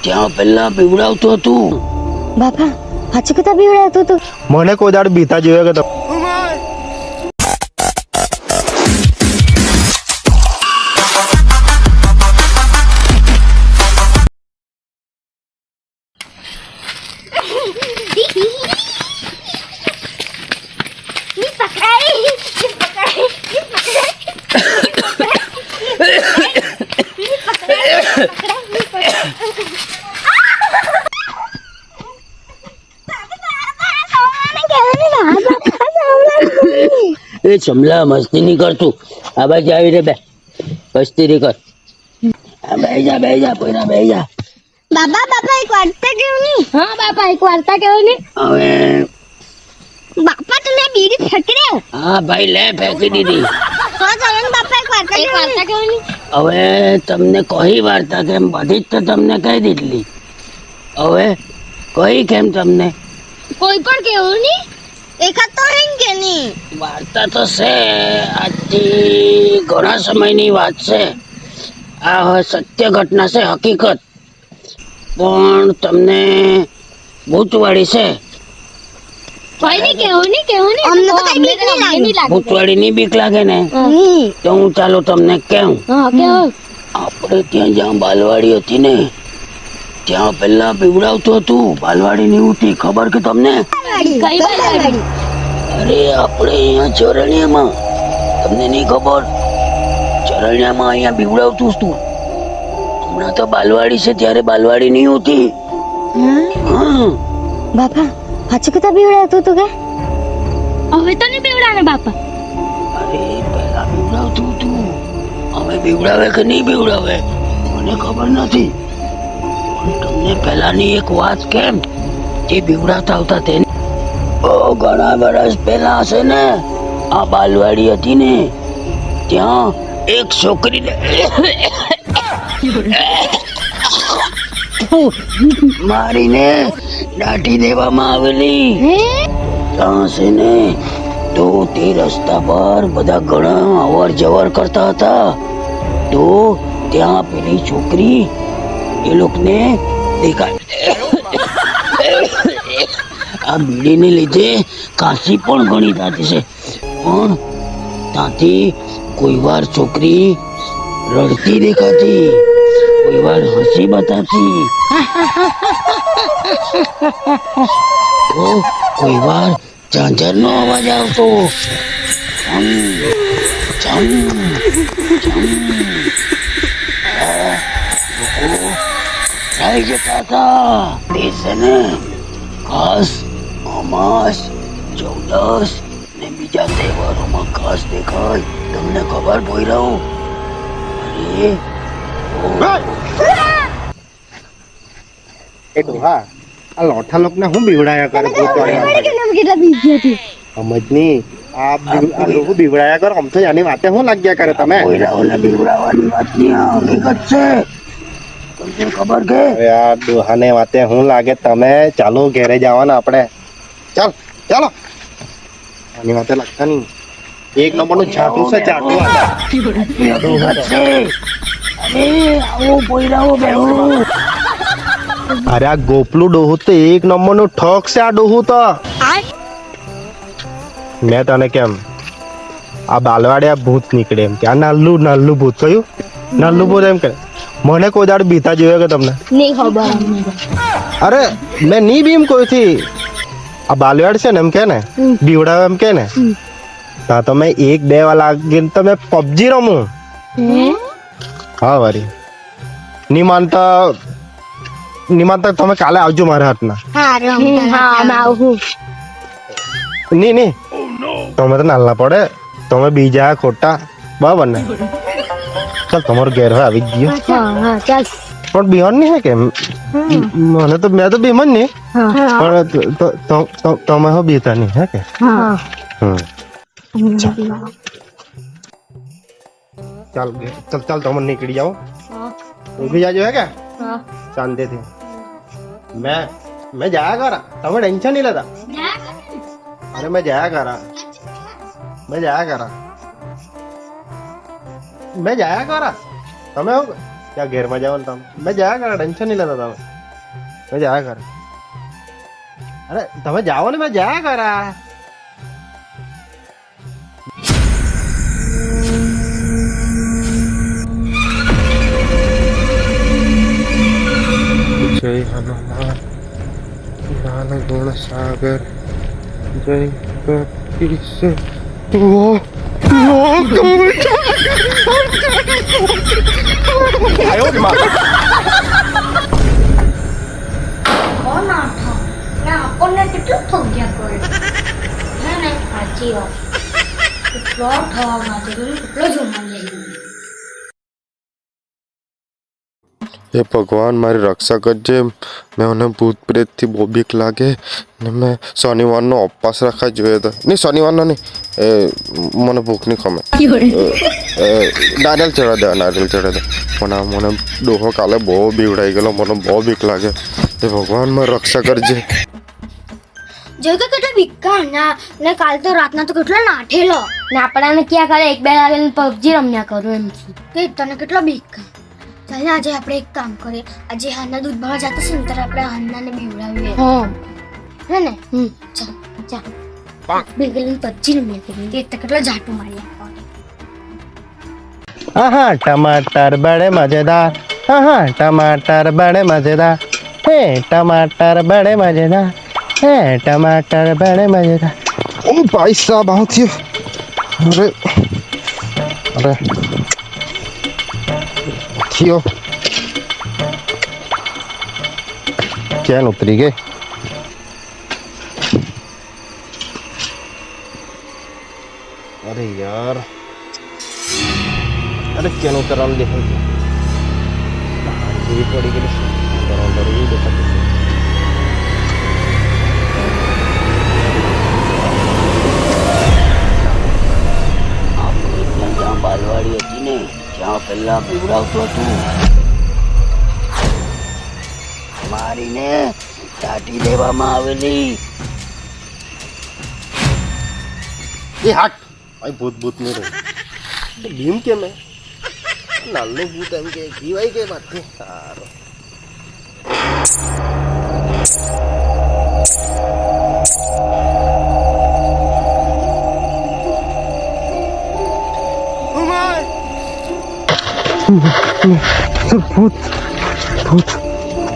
ત્યાં પહેલા પીવડાવતો હતું. બાપા હાચું કતા બીવડાવતો તો મને કોઈ દાડ બીતા જોયો કે એ ચમલા મસ્તી નહીં કરતું. આ બાજુ આવી રે બે મસ્તી નહીં કર. બેહી જા પોઈરા બેહી જા. બાબા બાપા એક વાર્તા કેવું ની હા બાપા એક વાર્તા કેવું ની હવે બાપા તને બીડી ફેંકી દે હા ભાઈ લે ફેંકી દીધી. હા ચાલો ને બાપા એક વાર્તા કેવું ની હવે તમને કઈ વાર્તા કેમ બધી જ તો તમને કહી દીધલી. હવે કઈ કેમ તમને કોઈ પણ કેવું ની એકાદ તો હેંગ કે ની વાર્તા તો છે. આજથી ઘણા સમયની વાત છે. આ સત્ય ઘટના છે, હકીકત. પણ તમને ભૂતવાળી છે. ભૂતવાળીની બીક લાગે ને તો હું ચાલો તમને કેમ. આપણે ત્યાં જ્યાં બાલવાડી હતી ને ત્યાં પહેલા પીવડાવતું હતું. બાલવાડી ની ઉઠી ખબર કે તમને? અરે આપણે અહીંયા ચરણિયામાં, તમને નહીં ખબર? ચરણિયામાં અહીંયા પીવડાવતું તું. હમણાં તો બાલવાડી છે, ત્યારે બાલવાડી નહીં હોતી. હા બાપા હાચું કતા બીવડાવતો તો કે હવે તો નહીં બીવડાવે બાપા. અરે પહેલા પીવડાવતું હતું. હવે પીવડાવે કે નહીં પીવડાવે મને ખબર નથી. પણ તમને પહેલાની એક વાત કેમ તે પીવડાવતા આવતા તેને ઘણા વર્ષ પહેલા છે ને આ બાલવાડી હતી ને ત્યાં એક છોકરીને મારીને દાટી દેવામાં આવેલી. ત્યાં છે ને તો તે રસ્તા પર બધા ઘણા અવર જવર કરતા હતા. તો ત્યાં પેલી છોકરી એ લોકોને દેખાય આ બીડીને લીધે કાશી પણ ઘણી થતી છે. પણ ત્યાંથી કોઈ વાર છોકરી રડતી દેખાતી, કોઈ વાર હસી બતાતી, કોઈ વાર ઝાંઝરનો અવાજ આવતો. થઈ જતા હતા. તે છે ને ખાસ અમાસ, ચૌદસ ને બીજા તહેવારોમાં ખાસ દેખાય. તમને ખબર પોયરાઓ? એ ડોહા આ લોઠા લોકને હું બીવડાયા કરે ભૂતવાળી સમજની આ લોકો બીવડાયા કરે. આમ તો આની વાતે હું લાગ્યા કરે તમે? પોયરાઓને બીવડાવવાની વાત નહીં, આ હકીકત છે. તમને ખબર કે? અરે આ ડોહાને વાતે હું લાગે તમે? ચાલો ઘેરે જવાના આપણે. ચાલ ચાલો આની વાતે લાગતા નહીં. એક નંબરનું છાટું છે, ચાટું. અરે આ ગોપલું ડોહું તો એક નંબરનું ઠોક છે. આ ડોહું તો મેં તને કેમ આ બાલવાડી આ ભૂત નીકળે એમ કે આ નાલ્લું ભૂત કયું નાલ્લું ભૂત એમ કે મને કોઈ દાડ બીતા જોયો કે તમને નહીં ખબર? અરે મેં નહીં બીમ કોઈથી. આ બાલવાડી છે ને એમ કે ને બીવડાવે એમ કે ને તા તમે 1-2 વાર લાગીને તમે પબજી રમું. હા વરી ની માનતા તમે કાલે આવજો મારા હાથના. નહીં તમે તો નાના પડે, તમે બીજા ખોટા બરાબર ને? ચાલ તમારો ઘેર હોય આવી ગયો. પણ બિહાર નહીં હે કે મને તો મેં તો બીમ જ નહીં. પણ તમે હો બીતા નહીં હે કે? ચાલ ચાલ તમે નીકળી જાઓ. ઊભી જાજો હે કે શાંતિથી. મેં જાયા કરા, તમે ટેન્શન નહીં લેતા. અરે મેં જાયા કરા. તમે ત્યાં ઘેરમાં જાઓ ને તમે. મેં જાયા કરા, ટેન્શન નહીં લેતા તમે. મેં જાયા કર. અરે તમે જાઓ ને, મેં જાયા કરા. જય હનુમાન જ્ઞાન ગુણ સાગર જય કપીશ આપણને કેટલું થોગ્યા કરે હે ને સાચી વાત કેટલો થવા માટે કેટલો જમવા લઈ હે ભગવાન મારી રક્ષા કરજે. મને ભૂત પ્રેતથી બહુ બીક લાગે ને મેં શનિવારનો ઉપવાસ રાખવા જોઈએ તો નહીં, શનિવારનો નહીં, એ મને ભૂખ નહીં ખમે. નારિયેલ ચડાવી દે, નારિયેલ ચડાવી દે. પણ આ મને ડોહો કાલે બહુ બીવડાઈ ગયેલો, મને બહુ બીક લાગે. હે ભગવાન મારી રક્ષા કરજે. જો કે કેટલા બીકા ના ને કાલ તો રાતના તો કેટલો નાઠેલો ને આપણાને ક્યાં કરે એક બે લાવીને પબજી રમ્યા કરું એમ કે તને કેટલો બીકા. ચાલ આજે આપણે એક કામ કરીએ, આજે હાના દૂધ ભરવા જતા છે ને ત્યારે આપણે હાનાને બીવડાવીએ હે ને. ચાલ ચાલ બેગલીને પબજી રમ્યા કરીએ તે કેટલો ઝાટું મારી આપવાનું. આહા ટમાટર બડે મજેદાર, આહા ટમાટર બડે મજેદાર, હે ટમાટર બડે મજેદાર, હે टमाटर बड़े मजेदार. ओ भाई साहब बहुत ही अरे अरे थियो चैन उतरी गई. अरे यार, अरे चैन उतरान देखो पड़ी गई देखा. બાલવાડી હતી ને જ્યાં પહેલા પીવડાવતો હતું, મારીને દાટી દેવામાં આવેલી. એ હાટ ભાઈ, ભૂત ભૂત નહીં રહે. ભીમ કે મેં નાનું ભૂત એમ કે જીવાય કે વાત નહીં. સારું भूत भूत भूत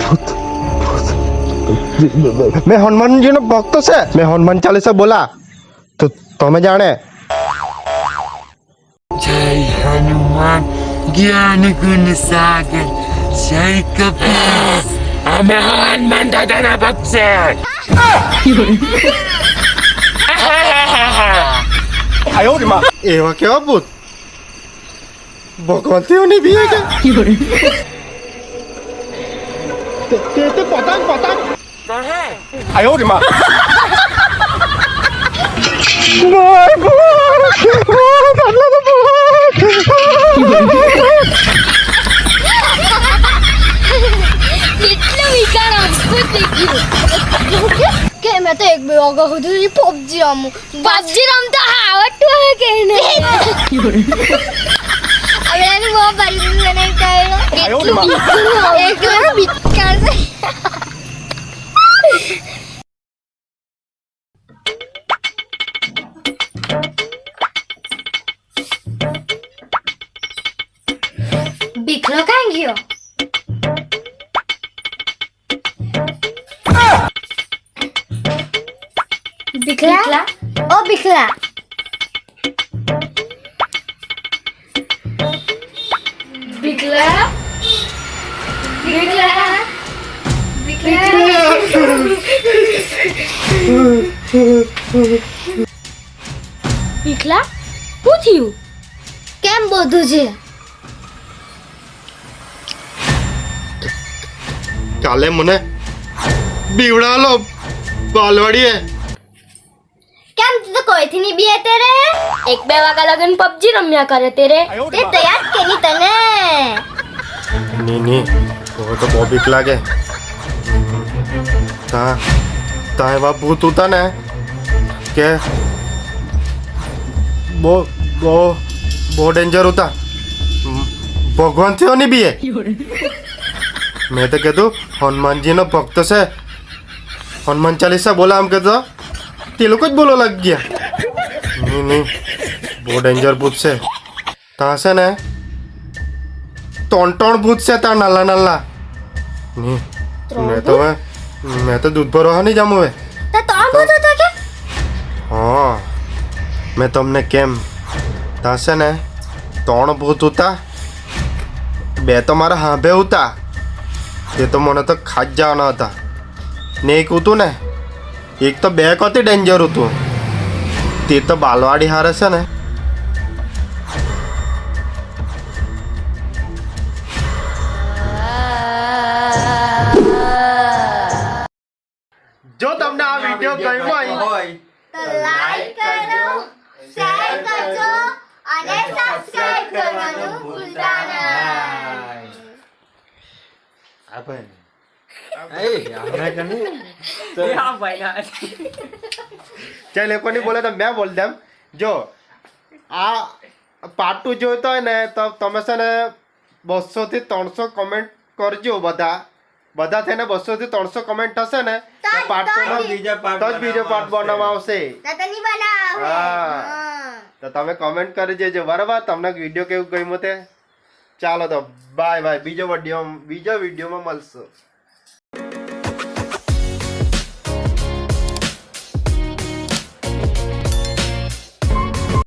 भूत. मैं हनुमान जी नो भक्त से मैं हनुमान चालीसा बोला तो तुम्हें जाने. जय हनुमान ज्ञान गुण सागर जय कपीस हमें हनुमान दादा ना भक्त से. एवा केवा भूत भगवान से नहीं भी है क्या? ते पतंग पतंग आयो रे माँ. કેટલો વિચાર અદ્ભુત થઈ કે મેં તો એક બે વાગ્યા સુધી પબજી રમું. પબજી રમતા આવડતું હે કે નહીં? હવે એની બહુ બરી બનાવી કાઢ્યો. કેટલું એકદમ બીકાર છે. બીકલો કાં ગયો? બીકલા ઓ બીકલા બીકલા બીકલા બીકલા શું થયું? કેમ બધું છે? કાલે મને બીવડાલો બાલવાડીએ. કેમ તું તો કોઈથી નહીં બીએ તેરે? એક બે વાગ્યા લગન પબજી રમ્યા કરે તેરે. તે તૈયાર કે નહીં તને? નહીં वो तो बहुत बीक लागे. ता ता एवा भूत होता ने કે બહુ બહુ બહુ ડેન્જર હોતા. ભગવાન થયો નહીં બીએ મેં તો કીધું હનુમાનજીનો ભક્ત છે, હનુમાન ચાલીસા બોલા આમ કહેતો તે લોકો જ બોલો લાગી ગયા. નહીં નહીં, બહુ ડેન્જર ભૂત છે. ત્યાં છે ને 3 ભૂત છે ત્યાં નાલા નાલા. નહીં મેં તો દૂધ ભરવા નહીં જામ હવે. હા મેં તમને કેમ, ત્યાં છે ને 3 ભૂત હતા, 2 તો મારા હાંભે હતા, તે તો મને તો ખાસ જવાના હતા. ને એક હતું ને, એક તો 2 કતી ડેન્જર હતું, તે તો બાલવાડી હારે છે ને. જો તમને આ વિડીયો ગમ્યો હોય તો લાઈક કરો, શેર કરજો અને સબસ્ક્રાઇબ કરવાનું ભૂલતા નહીં. ચાલ એ કોની બોલે તો મેં બોલ દેમ. જો આ પાર્ટ 2 જોઈતો હોય ને તો તમે છે ને 200 થી 300 કમેન્ટ કરજો. બધા થઈને 200 થી 300 કમેન્ટ થશે ને તો પાર્ટ 2 નો બીજો પાર્ટ બનાવવામાં આવશે. હા તો તમે કમેન્ટ કરી દેજો બરાબર, તમને વિડીયો કેવું ગમ્યો તે. ચાલો તો બાય બાય, બીજો વિડીયોમાં મળશું.